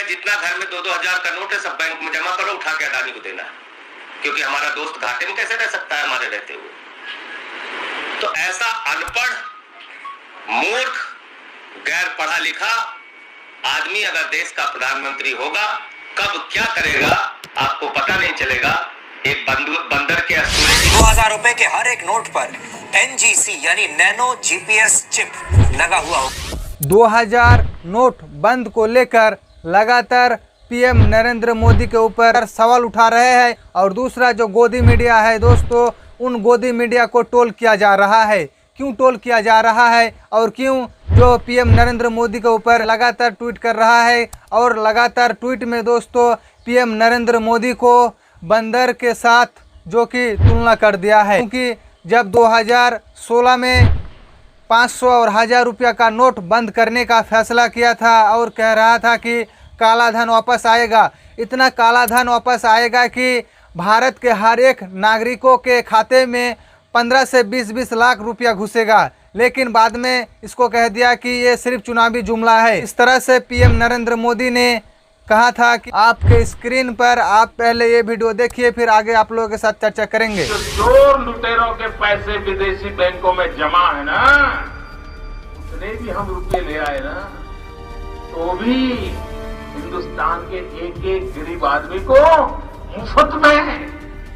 है जितना घर में 2-2 हजार का नोट है सब बैंक में जमा करो, उठा के अडानी को देना है, क्योंकि हमारा दोस्त घाटे में कैसे रह सकता है हमारे रहते हुए। तो ऐसा अनपढ़, मूर्ख, गैर पढ़ा लिखा आदमी अगर देश का प्रधानमंत्री होगा, कब क्या करेगा आपको पता नहीं चलेगा। एक बंदर के 2000 रुपए के हर एक नोट पर NGC यानी नैनो GPS चिप लगा हुआ हो। 2000 नोट बंद को लेकर लगातार पीएम नरेंद्र मोदी के ऊपर सवाल उठा रहे हैं, और दूसरा जो गोदी मीडिया है दोस्तों, उन गोदी मीडिया को ट्रोल किया जा रहा है। क्यों ट्रोल किया जा रहा है और क्यों जो पीएम नरेंद्र मोदी के ऊपर लगातार ट्वीट कर रहा है, और लगातार ट्वीट में दोस्तों पीएम नरेंद्र मोदी को बंदर के साथ जो कि तुलना कर दिया है। क्योंकि जब 2016 में 500 और 1000 रुपया का नोट बंद करने का फैसला किया था और कह रहा था कि काला धन वापस आएगा, इतना काला धन वापस आएगा कि भारत के हर एक नागरिकों के खाते में 15 से 20 लाख रुपया घुसेगा। लेकिन बाद में इसको कह दिया कि ये सिर्फ चुनावी जुमला है। इस तरह से पीएम नरेंद्र मोदी ने कहा था कि आपके स्क्रीन पर आप पहले ये वीडियो देखिए, फिर आगे आप लोगों के साथ चर्चा करेंगे। जो चोर लुटेरों के पैसे विदेशी बैंकों में जमा है ना, उतने भी हम रुपये ले आए ना, तो भी हिंदुस्तान के एक एक गरीब आदमी को मुफ्त में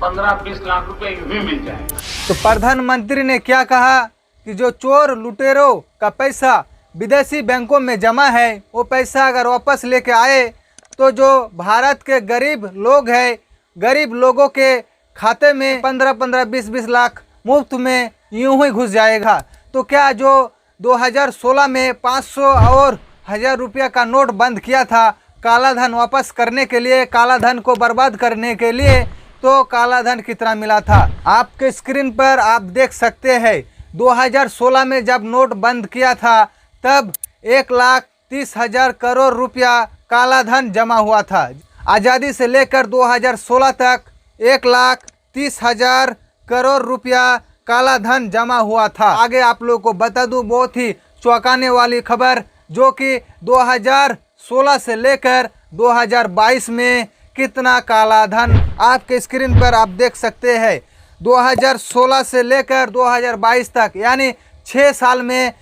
15-20 लाख रुपए यूं ही मिल जाए। तो प्रधानमंत्री ने क्या कहा कि जो चोर लुटेरों का पैसा विदेशी बैंकों में जमा है, वो पैसा अगर वापस लेके आए तो जो भारत के गरीब लोग हैं, गरीब लोगों के खाते में 15-15, 20-20 लाख मुफ्त में यूं ही घुस जाएगा। तो क्या जो 2016 में 500 और 1000 रुपया का नोट बंद किया था काला धन वापस करने के लिए, काला धन को बर्बाद करने के लिए, तो काला धन कितना मिला था आपके स्क्रीन पर आप देख सकते हैं। 2016 में जब नोट बंद किया था तब 1,30,000 करोड़ रुपया काला धन जमा हुआ था। आज़ादी से लेकर 2016 तक 1,30,000 करोड़ रुपया काला धन जमा हुआ था। आगे आप लोगों को बता दूं बहुत ही चौंकाने वाली खबर, जो कि 2016 से लेकर 2022 में कितना काला धन आपके स्क्रीन पर आप देख सकते हैं। 2016 से लेकर 2022 तक यानी 6 साल में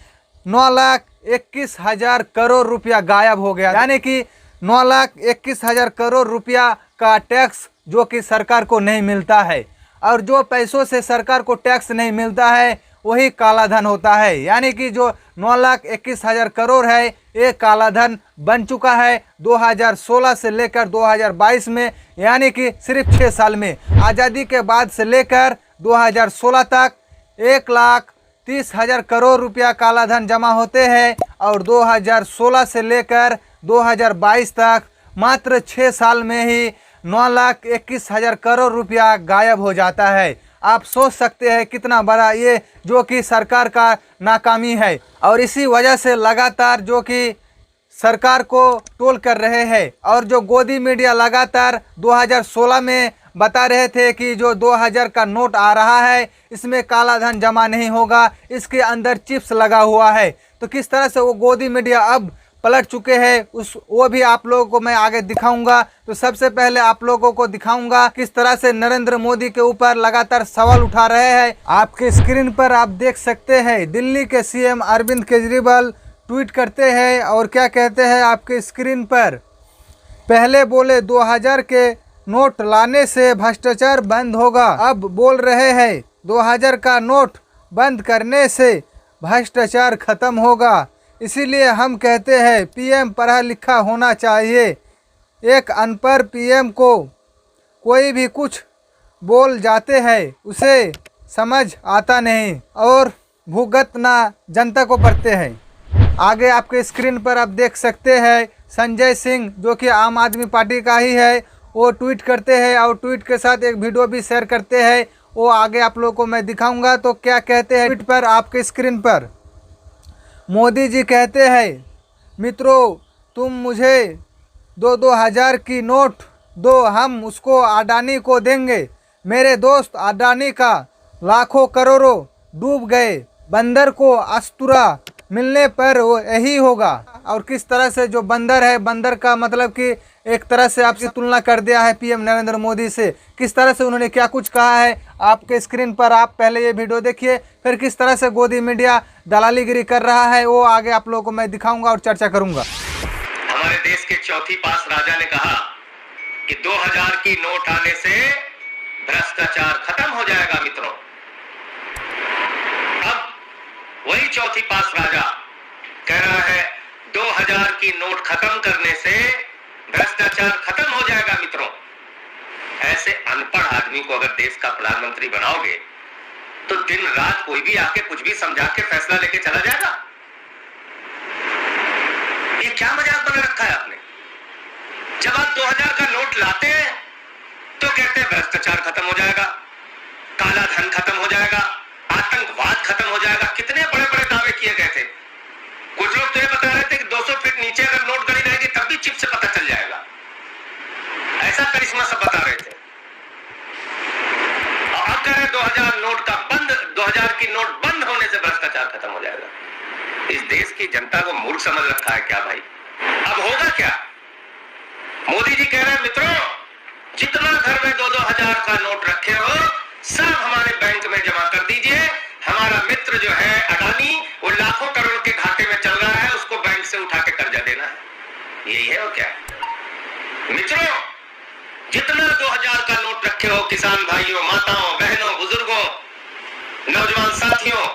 9,21,000 करोड़ रुपया गायब हो गया। यानी कि 9,21,000 करोड़ रुपया का टैक्स जो कि सरकार को नहीं मिलता है, और जो पैसों से सरकार को टैक्स नहीं मिलता है वही काला धन होता है। यानी कि जो 9,21,000 करोड़ है ये काला धन बन चुका है 2016 से लेकर 2022 में, यानी कि सिर्फ 6 साल में। आज़ादी के बाद से लेकर 2016 तक 1,30,000 करोड़ रुपया काला धन जमा होते हैं, और 2016 से लेकर 2022 तक मात्र 6 साल में ही 9,21,000 करोड़ रुपया गायब हो जाता है। आप सोच सकते हैं कितना बड़ा ये जो कि सरकार का नाकामी है, और इसी वजह से लगातार जो कि सरकार को ट्रोल कर रहे हैं। और जो गोदी मीडिया लगातार 2016 में बता रहे थे कि जो 2000 का नोट आ रहा है इसमें काला धन जमा नहीं होगा, इसके अंदर चिप्स लगा हुआ है। तो किस तरह से वो गोदी मीडिया अब पलट चुके हैं वो भी आप लोगों को मैं आगे दिखाऊंगा। तो सबसे पहले आप लोगों को दिखाऊंगा किस तरह से नरेंद्र मोदी के ऊपर लगातार सवाल उठा रहे हैं। आपके स्क्रीन पर आप देख सकते हैं दिल्ली के सीएम अरविंद केजरीवाल ट्वीट करते हैं और क्या कहते हैं आपके स्क्रीन पर। पहले बोले 2000 के नोट लाने से भ्रष्टाचार बंद होगा, अब बोल रहे हैं 2000 का नोट बंद करने से भ्रष्टाचार खत्म होगा। इसीलिए हम कहते हैं पीएम पढ़ा लिखा होना चाहिए। एक अनपढ़ पीएम को कोई भी कुछ बोल जाते हैं, उसे समझ आता नहीं और भुगतना जनता को पड़ते हैं। आगे आपके स्क्रीन पर आप देख सकते हैं संजय सिंह जो कि आम आदमी पार्टी का ही है, वो ट्वीट करते हैं और ट्वीट के साथ एक वीडियो भी शेयर करते हैं। वो आगे आप लोगों को मैं दिखाऊंगा। तो क्या कहते हैं ट्वीट पर आपके स्क्रीन पर मोदी जी कहते हैं, मित्रों तुम मुझे 2-2 हज़ार की नोट दो, हम उसको अडानी को देंगे। मेरे दोस्त अडानी का लाखों करोड़ों डूब गए, बंदर को अस्तुरा मिलने पर वो यही होगा। और किस तरह से जो बंदर है, बंदर का मतलब कि एक तरह से आपकी तुलना कर दिया है पीएम नरेंद्र मोदी से। किस तरह से उन्होंने क्या कुछ कहा है आपके स्क्रीन पर आप पहले ये वीडियो देखिए, फिर किस तरह से गोदी मीडिया दलालीगिरी कर रहा है वो आगे आप लोगों को मैं दिखाऊंगा और चर्चा करूंगा। हमारे देश के चौथी पास राजा ने कहा कि 2000 की नोट आने से भ्रष्टाचार खत्म हो जाएगा मित्रों। अब वही चौथी पास राजा कह रहा है 2000 की नोट खत्म करने से भ्रष्टाचार खत्म हो जाएगा मित्रों। ऐसे अनपढ़ आदमी को अगर देश का प्रधानमंत्री बनाओगे तो दिन रात कोई भी आके कुछ भी समझा के फैसला लेके चला जाएगा। ये क्या मजाक बना रखा है आपने? जब आप 2000 का नोट लाते हैं तो कहते हैं भ्रष्टाचार खत्म हो जाएगा, काला धन खत्म हो जाएगा, आतंकवाद खत्म हो जाएगा। कितने बड़े बड़े दावे किए गए थे। कुछ लोग तो ये बता रहे थे कि 200 फीट नीचे अगर नोट गड़ी रहेगी तब भी चिप से पता चल जाएगा। ऐसा करिश्मा सब बता रहे थे। और अब कह रहे 2000 की नोट बंद होने से भ्रष्टाचार खत्म हो जाएगा। इस देश की जनता को मूर्ख समझ रखा है क्या भाई? अब होगा क्या? मोदी जी कह रहे हैं मित्रों, जितना घर में 2-2 हजार का नोट रखे हो सब हमारे बैंक में जमा कर दीजिए। हमारा मित्र जो है अडानी, वो लाखों करोड़ के घाटे में चल रहा है, उसको बैंक से उठा के कर्जा देना है। यही है और क्या? मित्रों, जितना 2000 का नोट रखे हो किसान भाइयों, माताओं, बहनों, बुजुर्गों, नौजवान साथियों,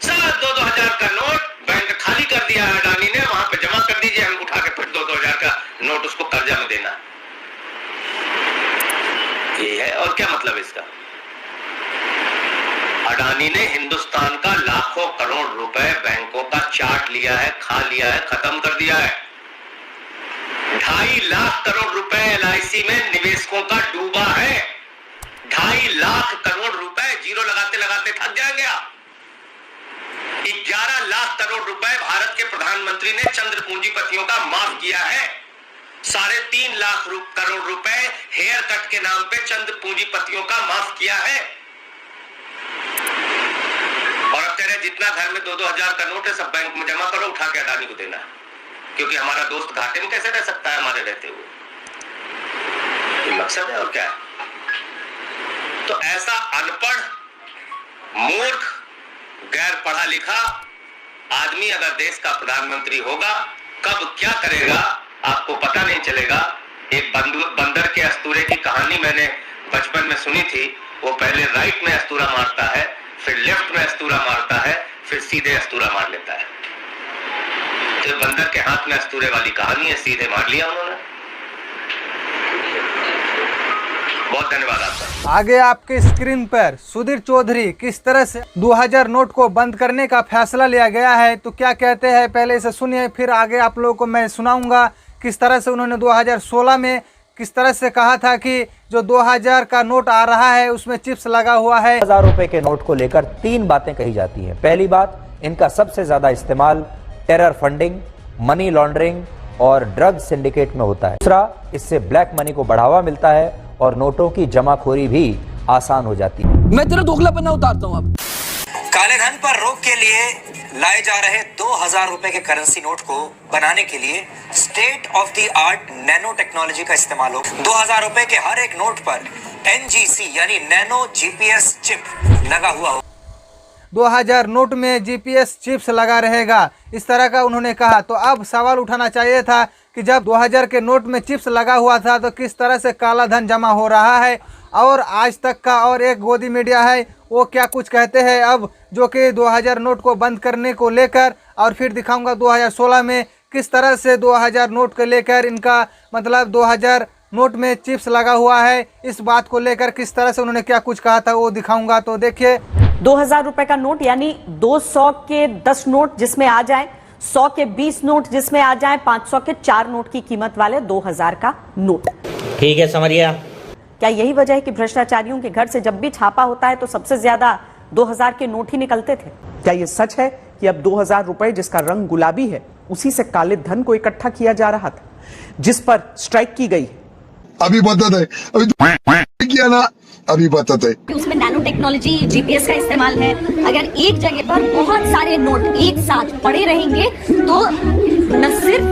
सब 2-2 हजार का नोट बैंक खाली कर दिया है अडानी ने, वहां पे जमा कर दीजिए। हम उठा के फिर 2-2 हजार का नोट उसको कर्जा में देना। ये है और क्या मतलब इसका? अडानी ने हिंदुस्तान का लाखों करोड़ रुपए बैंकों का चाट लिया है, खा लिया है, खत्म कर दिया है। 2.5 लाख करोड़ रुपए LIC में निवेशकों का डूबा है। 2.5 लाख करोड़ रुपए जीरो लगाते लगाते थक जाएंगे आप। 11 लाख करोड़ रुपए भारत के प्रधानमंत्री ने चंद्र पूंजीपतियों का माफ किया है। 3.5 लाख करोड़ रुपए हेयर कट के नाम पे चंद्र पूंजीपतियों का माफ किया है। और अब कह रहे जितना घर में 2-2 हजार का नोट है सब बैंक में जमा करो, उठा के अडानी को देना, क्योंकि हमारा दोस्त घाटे में कैसे रह सकता है हमारे रहते हुए। ये मकसद है और क्या है? तो ऐसा अनपढ़, मूर्ख, गैर पढ़ा लिखा आदमी अगर देश का प्रधानमंत्री होगा, कब क्या करेगा आपको पता नहीं चलेगा। एक बंदर के अस्तूरे की कहानी मैंने बचपन में सुनी थी। वो पहले राइट में अस्तूरा मारता है, फिर लेफ्ट में अस्तूरा मारता है, फिर सीधे अस्तूरा मार लेता है। तो बंदर के हाथ में अस्तूरे वाली कहानी है, सीधे मार लिया उन्होंने। बहुत धन्यवाद आपका। आगे आपके स्क्रीन पर सुधीर चौधरी किस तरह से 2000 नोट को बंद करने का फैसला लिया गया है तो क्या कहते हैं पहले इसे सुनिए, फिर आगे आप लोगों को मैं सुनाऊंगा किस तरह से उन्होंने 2016 में किस तरह से कहा था कि जो 2000 का नोट आ रहा है उसमें चिप्स लगा हुआ है। 1000 रुपए के नोट को लेकर 3 बातें कही जाती हैं। पहली बात, इनका सबसे ज्यादा इस्तेमाल टेरर फंडिंग, मनी लॉन्ड्रिंग और ड्रग सिंडिकेट में होता है। दूसरा, इससे ब्लैक मनी को बढ़ावा मिलता है और नोटों की जमाखोरी भी आसान हो जाती है। मैं तेरा दोगलापना उतारता हूँ अब। काले धन पर रोक के लिए लाए जा रहे 2000 रुपए के करेंसी नोट को बनाने के लिए state of the art nano technology का इस्तेमाल हो। 2000 रुपए के हर एक नोट पर NGC यानी नैनो GPS चिप लगा हुआ हो। 2000 नोट में GPS चिप्स लगा रहेगा, इस तरह का उन्होंने कहा। तो अब सवाल उठाना चाहिए था कि जब 2000 के नोट में चिप्स लगा हुआ था तो किस तरह से काला धन जमा हो रहा है। और आज तक का और एक गोदी मीडिया है वो क्या कुछ कहते हैं अब, जो कि 2000 नोट को बंद करने को लेकर, और फिर दिखाऊंगा 2016 में किस तरह से 2000 नोट को लेकर इनका मतलब 2000 नोट में चिप्स लगा हुआ है, इस बात को लेकर किस तरह से उन्होंने क्या कुछ कहा था वो दिखाऊंगा। तो देखिए 2000 रुपए का नोट यानी 200 के 10 नोट जिसमें आ जाए, 100 के 20 नोट जिसमें आ जाए, 500 के 4 नोट की कीमत वाले 2000 का नोट। ठीक है, समझ गया। क्या यही वजह है कि भ्रष्टाचारियों के घर से जब भी छापा होता है तो सबसे ज्यादा 2000 के नोट ही निकलते थे? क्या ये सच है कि अब 2000 रुपए जिसका रंग गुलाबी है उसी से काले धन को इकट्ठा किया जा रहा था, जिस पर स्ट्राइक की गई? अभी बता दे, अभी किया ना, अभी बता दे। उसमें नैनो टेक्नोलॉजी GPS का इस्तेमाल है। अगर एक जगह पर बहुत सारे नोट एक साथ पड़े रहेंगे तो न सिर्फ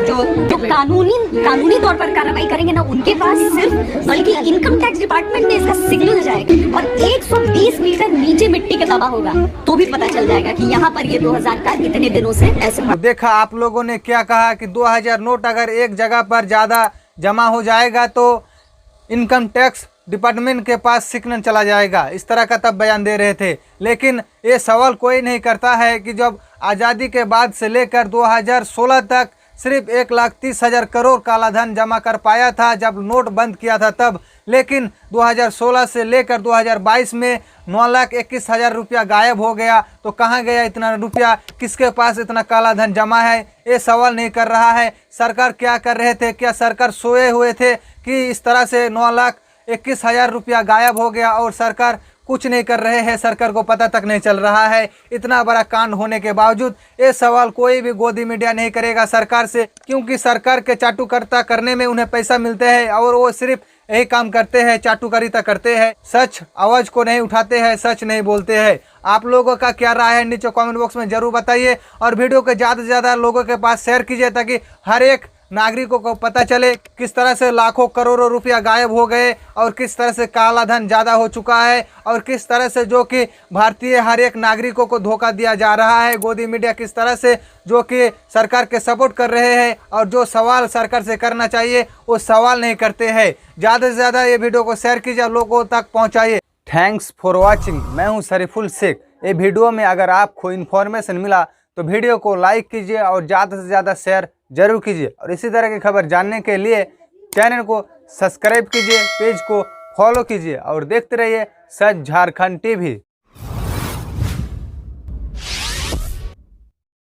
जो कानूनी तौर पर कार्रवाई करेंगे ना उनके पास सिर्फ, बल्कि इनकम टैक्स डिपार्टमेंट में इसका सिग्नल जाएगा और 120 मीटर नीचे मिट्टी का दबा होगा तो भी पता चल जाएगा कि यहाँ पर ये 2000 का इतने दिनों से ऐसे। तो देखा आप लोगों ने क्या कहा कि 2000 नोट अगर एक जगह पर ज़्यादा जमा हो जाएगा तो इनकम टैक्स डिपार्टमेंट के पास सिग्नल चला जाएगा, इस तरह का तब बयान दे रहे थे। लेकिन ये सवाल कोई नहीं करता है कि जब आज़ादी के बाद से लेकर 2016 तक सिर्फ 1,30,000 करोड़ काला धन जमा कर पाया था जब नोट बंद किया था तब, लेकिन 2016 से लेकर 2022 में 9,21,000 रुपया गायब हो गया। तो कहाँ गया इतना रुपया, किसके पास इतना काला धन जमा है, ये सवाल नहीं कर रहा है। सरकार क्या कर रहे थे, क्या सरकार सोए हुए थे कि इस तरह से 9,21,000 रुपया गायब हो गया और सरकार कुछ नहीं कर रहे हैं, सरकार को पता तक नहीं चल रहा है। इतना बड़ा कांड होने के बावजूद ये सवाल कोई भी गोदी मीडिया नहीं करेगा सरकार से, क्योंकि सरकार के चाटुकारिता करने में उन्हें पैसा मिलते हैं और वो सिर्फ यही काम करते हैं, चाटुकारिता करते हैं, सच आवाज को नहीं उठाते हैं, सच नहीं बोलते हैं। आप लोगों का क्या राय है नीचे कमेंट बॉक्स में जरूर बताइए और वीडियो को ज़्यादा से ज़्यादा लोगों के पास शेयर कीजिए ताकि हर एक नागरिकों को पता चले किस तरह से लाखों करोड़ों रुपया गायब हो गए और किस तरह से काला धन ज़्यादा हो चुका है और किस तरह से जो कि भारतीय हर एक नागरिकों को धोखा दिया जा रहा है। गोदी मीडिया किस तरह से जो कि सरकार के सपोर्ट कर रहे हैं और जो सवाल सरकार से करना चाहिए वो सवाल नहीं करते हैं। ज़्यादा से ज़्यादा ये वीडियो को शेयर कीजिए, लोगों तक पहुँचाइए। Thanks for watching. मैं हूँ शरीफुल शेख। ये वीडियो में अगर आपको इन्फॉर्मेशन मिला तो वीडियो को लाइक कीजिए और ज़्यादा से ज़्यादा शेयर जरूर कीजिए और इसी तरह की खबर जानने के लिए चैनल को सब्सक्राइब कीजिए, पेज को फॉलो कीजिए और देखते रहिए सच झारखंड टीवी।